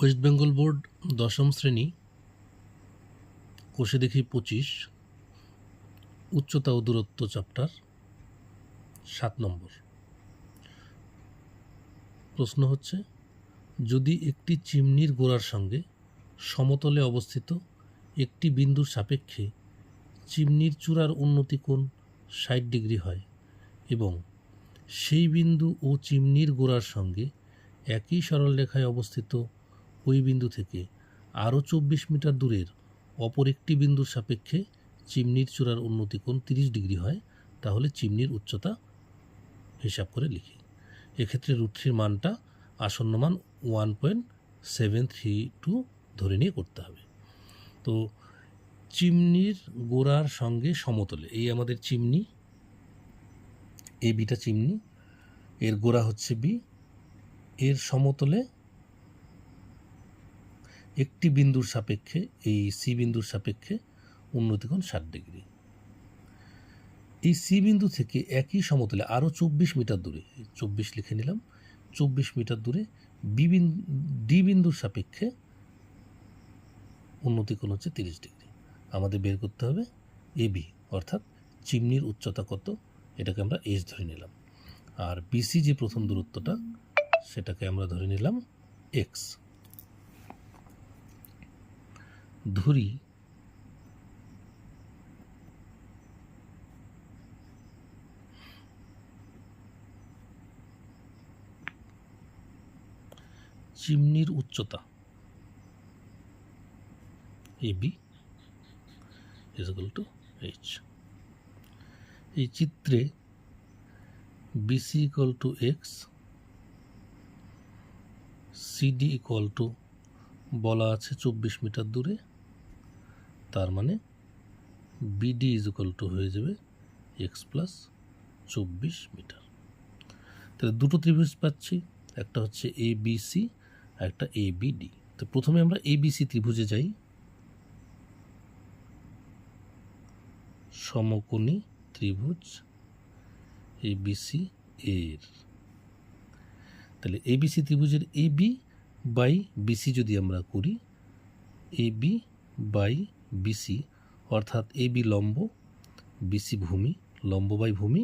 West Bengal board দশম শ্রেণী কোষে দেখি 25 উচ্চতা ও দূরত্ব চ্যাপ্টার 7 নম্বর প্রশ্ন হচ্ছে, যদি একটি চিমনির গোড়ার সঙ্গে সমতলে অবস্থিত একটি বিন্দুর সাপেক্ষে চিমনির চূড়ার উন্নতি কোণ 60 ডিগ্রি হয় এবং সেই বিন্দু ও চিমনির গোড়ার সঙ্গে একই সরলরেখায় অবস্থিত ওই বিন্দু থেকে আরও 24 মিটার দূরের অপর একটি বিন্দুর সাপেক্ষে চিমনির চূড়ার উন্নতি কোণ 30 ডিগ্রি হয়, তাহলে চিমনির উচ্চতা হিসাব করে লিখি। এক্ষেত্রে √3 মানটা আসন্ন মান 1.732 ধরে নিয়ে করতে হবে। তো চিমনির গোড়ার সঙ্গে সমতলে, এই আমাদের চিমনি, এই বিটা চিমনি, এর গোড়া হচ্ছে বি, এর সমতলে একটি বিন্দুর সাপেক্ষে, এই সি বিন্দুর সাপেক্ষে উন্নতিকোণ 60 ডিগ্রি। এই সি বিন্দু থেকে একই সমতলে আরও 24 মিটার দূরে, 24 লিখে নিলাম, 24 মিটার দূরে ডি বিন্দুর সাপেক্ষে উন্নতিকোণ হচ্ছে 30 ডিগ্রি। আমাদের বের করতে হবে এবি, অর্থাৎ চিমনির উচ্চতা কত, এটাকে আমরা এইচ ধরে নিলাম। আর বিসি যে প্রথম দূরত্বটা, সেটাকে আমরা ধরে নিলাম এক্স। ধরি চিমনির উচ্চতা AB is equal to H. এই চিত্রে BC equal to X, CD equal to বলা আছে 24 মিটার দূরে, তার মানে বিডি ইজ ইকুয়াল টু হয়ে যাবে এক্স প্লাস 24 মিটার। তাহলে দুটো ত্রিভুজ পাচ্ছি, একটা হচ্ছে এ বি সি আর একটা এ বি ডি। তো প্রথমে আমরা এ বি সি ত্রিভুজে যাই। সমকোণী ত্রিভুজ এ বি সি এর, তাহলে এ বি সি ত্রিভুজের এ বি বাই বিসি যদি আমরা করি, এ বি বাই বিসি, অর্থাৎ এ বি লম্ব, বিসি ভূমি, লম্ব বাই ভূমি,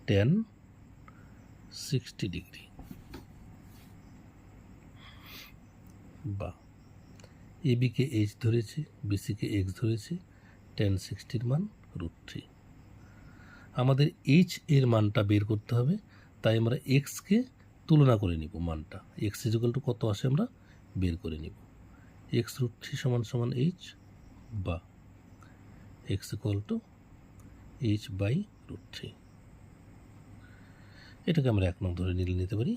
tan 60 ডিগ্রি, বা এ বিকে এইচ ধরেছি, বিসিকে এক্স ধরেছি, tan 60 মান √3। আমাদের এইচ এর মানটা বের করতে হবে, তাই আমরা এক্সকে তুলনা করে নিব, মানটা এক্স ইজ ইকুয়াল টু কত আসে আমরা বের করে নিব। এক্স √3 সমান সমান এইচ, বা X equal to H by √3। এটাকে আমরা 1 নং ধরে নিতে পারি।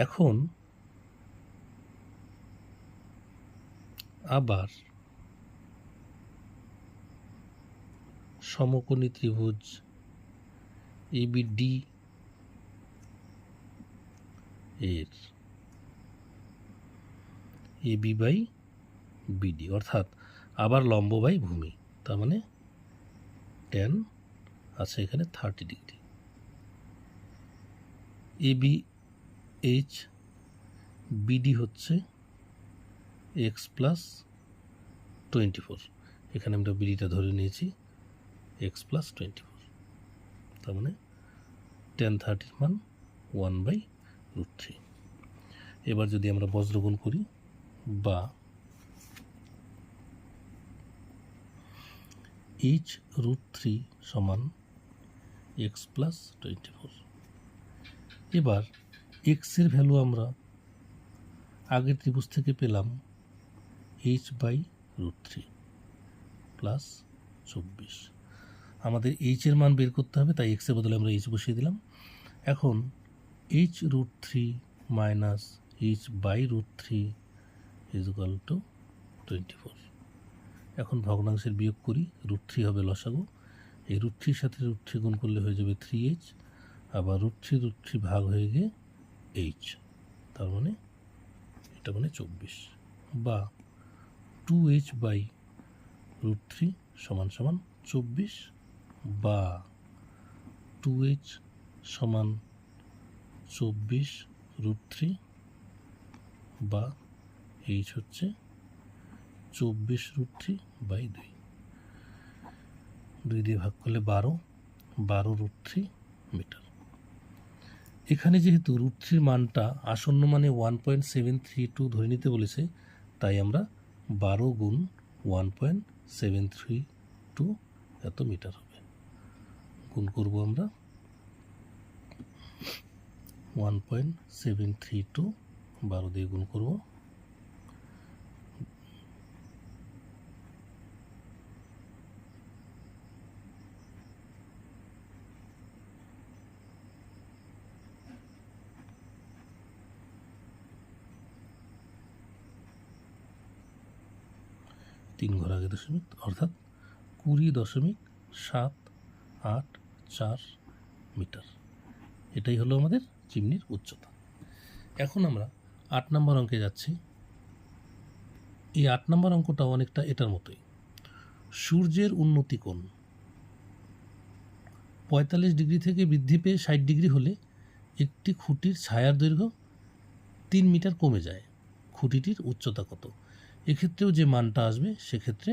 এখন আবার সমকোণী ত্রিভুজ এবিডি এর এবি বাই বিডি, অর্থাৎ আবার লম্ব বাই ভূমি, তার মানে tan আছে এখানে 30 ডিগ্রি। এবি এইচ, বিডি হচ্ছে এক্স প্লাস 24, এখানে আমরা বিডিটা ধরে নিয়েছি এক্স প্লাস 24, তার মানে tan 30 মান 1/√3। এবার যদি আমরা বজ্রগুণ করি, বা এইচ √3 সমান এক্স প্লাস 24। এবার এক্সের ভ্যালু আমরা আগের ত্রিভুজ থেকে পেলাম এইচ বাই √3 প্লাস 24। আমাদের এইচের মান বের করতে হবে, তাই এক্সের বদলে আমরা এইচ বসিয়ে দিলাম। এখন H √3 minus H by √3 is equal to 24। এখন ভগ্নাংশের বিয়োগ করি, √3 হবে লসাগু, এই √3 সাথে √3 গুণ করলে হয়ে যাবে 3h, আবার √3 ভাগ হয়ে গিয়ে এইচ, তার মানে এটা মানে 24, বা 2h বাই √3 সমান সমান 24, বা 2h সমান 24 √3, বা এইচ হচ্ছে 24√3/2, 2 দিয়ে ভাগ করলে 12√3 মিটার। এখানে যেহেতু √3 মানটা আসন্ন মানে 1.732 ধরে নিতে বলেছে, তাই আমরা 12 গুণ 1.732 এত মিটার হবে। গুণ করব আমরা 1.732 12 দিয়ে গুণ করব, তিন ঘর আগে দশমিক, অর্থাৎ 20.784 মিটার। এটাই হলো আমাদের চিমনির উচ্চতা। এখন আমরা 8 নম্বর অঙ্কে যাচ্ছি। এই 8 নম্বর অঙ্কটা অনেকটা এটার মতোই। সূর্যের উন্নতি কোণ 45 ডিগ্রি থেকে বৃদ্ধি পেয়ে 60 ডিগ্রি হলে একটি খুঁটির ছায়ার দৈর্ঘ্য 3 মিটার কমে যায়, খুঁটিটির উচ্চতা কত? এক্ষেত্রেও যে মানটা আসবে সেক্ষেত্রে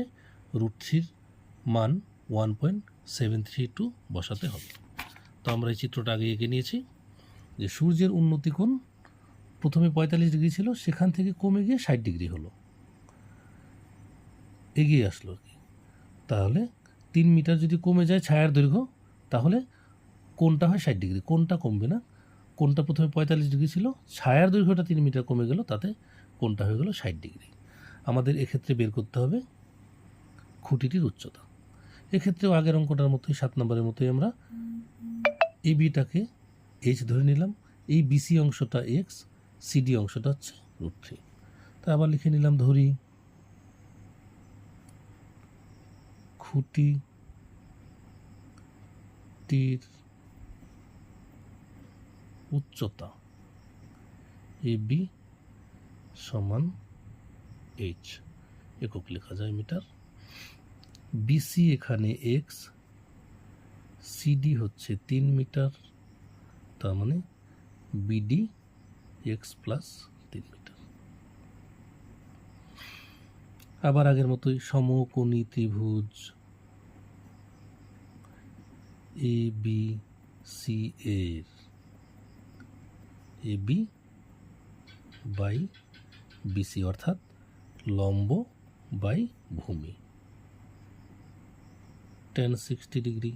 √3 মান 1.732 বসাতে হবে। তো আমরা এই চিত্রটা আগে এঁকে নিয়েছি যে সূর্যের উন্নতি কোণ প্রথমে 45 ডিগ্রি ছিল, সেখান থেকে কমে গিয়ে 60 ডিগ্রি হলো, এগিয়ে আসলো আর কি। তাহলে 3 মিটার যদি কমে যায় ছায়ার দৈর্ঘ্য, তাহলে কোণটা হয় 60 ডিগ্রি। কোণটা কমবে না, কোণটা প্রথমে 45 ডিগ্রি ছিল, ছায়ার দৈর্ঘ্যটা 3 মিটার কমে গেল, তাতে কোণটা হয়ে গেল 60 ডিগ্রি। আমাদের এক্ষেত্রে বের করতে হবে খুঁটিটির উচ্চতা। এক্ষেত্রেও আগের অঙ্কটার মতোই 7 নম্বরের মতোই আমরা এই বিটাকে এইচ ধরে নিলাম, এই বিসি অংশটা এক্স, সিডি অংশটা হচ্ছে √3। তা আবার লিখে নিলাম, ধরি খুঁটিটির উচ্চতা এ বি সমান এইচ, একক লেখা যায় মিটার। বিসি এখানে এক্স, সিডি হচ্ছে 3 মিটার, তার মানে বিডি এক্স প্লাস 3 মিটার। আবার আগের মতোই সমকোণী ত্রিভুজ এ বি সি এর এ বি বাই বিসি অর্থাৎ লম্ব বাই ভূমি tan 60 ডিগ্রি।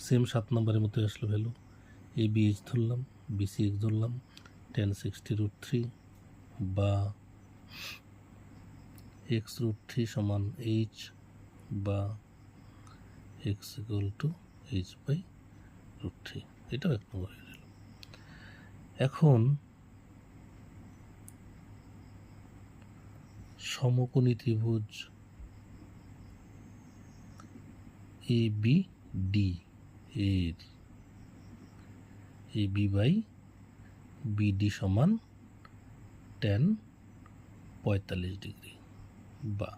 সেম 7 নম্বরের মতো আসলো ভ্যালু। এ বি এইচ ধরলাম, বিসি এক্স ধরলাম, tan 60 √3 বা এক্স √3 সমান এইচ বা X equal to H by √3। এটাও 1 নম্বর হয়ে গেল। এখন সমকোণী ত্রিভুজ এ বি ডি এর এ বি বাই বিডি সমান tan 45 ডিগ্রি বা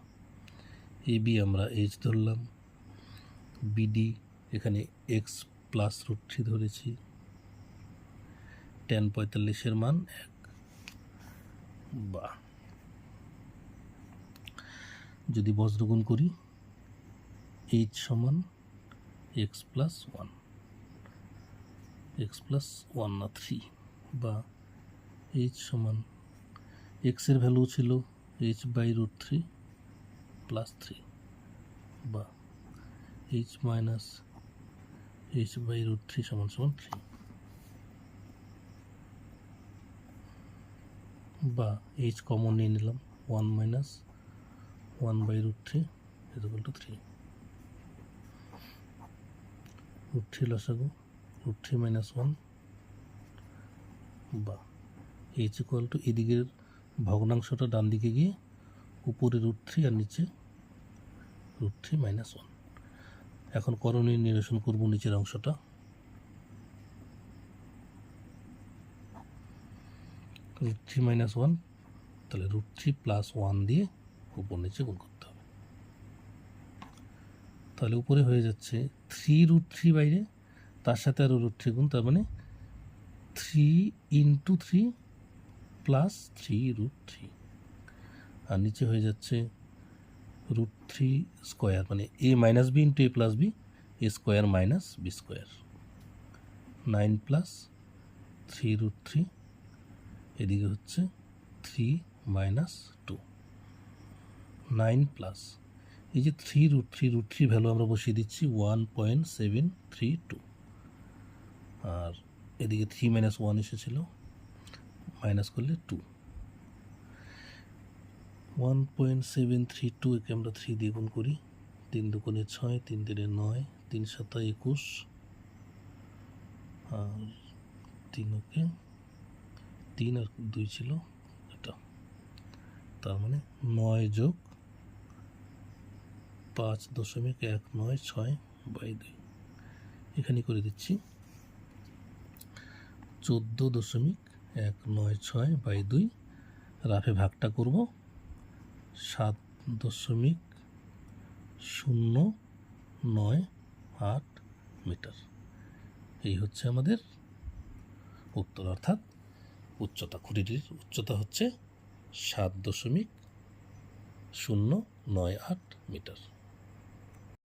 এ বি আমরা এইচ ধরলাম, বিডি এখানে এক্স প্লাস √3 ধরেছি, tan 45-এর মান 1 বা যদি বজ্রগুণ করি এইচ সমান এক্স প্লাস 1, এক্স প্লাস 1 না 3, বা এইচ সমান এক্সের ভ্যালু ছিল এইচ বাই √3 প্লাস 3 বা এইচ মাইনাস এইচ বাই √3 সমান 3 বা এইচ কমন নিয়ে নিলাম 1 মাইনাস 1 বাই √3 ইকুয়াল টু 3, √3 লসাগু √3 মাইনাস 1 বা এইচ ইকুয়াল টু এদিকের ভগ্নাংশটা ডান দিকে গিয়ে উপরে √3 আর নিচে √3 মাইনাস 1। এখন করণীয় নিরসন করব নিচের অংশটা। √3 মাইনাস 1, তাহলে √3 প্লাস 1 দিয়ে উপর নিচে গুণ করতে হবে। তাহলে উপরে হয়ে যাচ্ছে 3√3 বাইরে, তার সাথে আরও √3 গুণ, তার মানে 3 × 3 প্লাস 3√3 আর নিচে হয়ে যাচ্ছে √3 স্কোয়ার, মানে a minus B into a plus B, a square minus B square, 9 plus 3√3, এদিকে হচ্ছে 3 মাইনাস 2, 9 প্লাস এই যে 3√3 ভ্যালু আমরা বসিয়ে দিচ্ছি 1.732, আর এদিকে 3 মাইনাস 1 এসেছিল, মাইনাস করলে 2, 1.732 একে আমরা 3 দিয়ে গুণ করি, 3 দুগুণে 6, 3 তিনে 9, 3 সাতা 21, আর 3 ওকে 3 আর 2 ছিল এটা, তার মানে 9 যোগ 5.196/2, এখানে করে দিচ্ছি 14.196/2, রাফে ভাগটা করব 7.098 মিটার। এই হচ্ছে আমাদের উত্তর, অর্থাৎ উচ্চতা, খুঁটিটির উচ্চতা হচ্ছে 7.098 মিটার।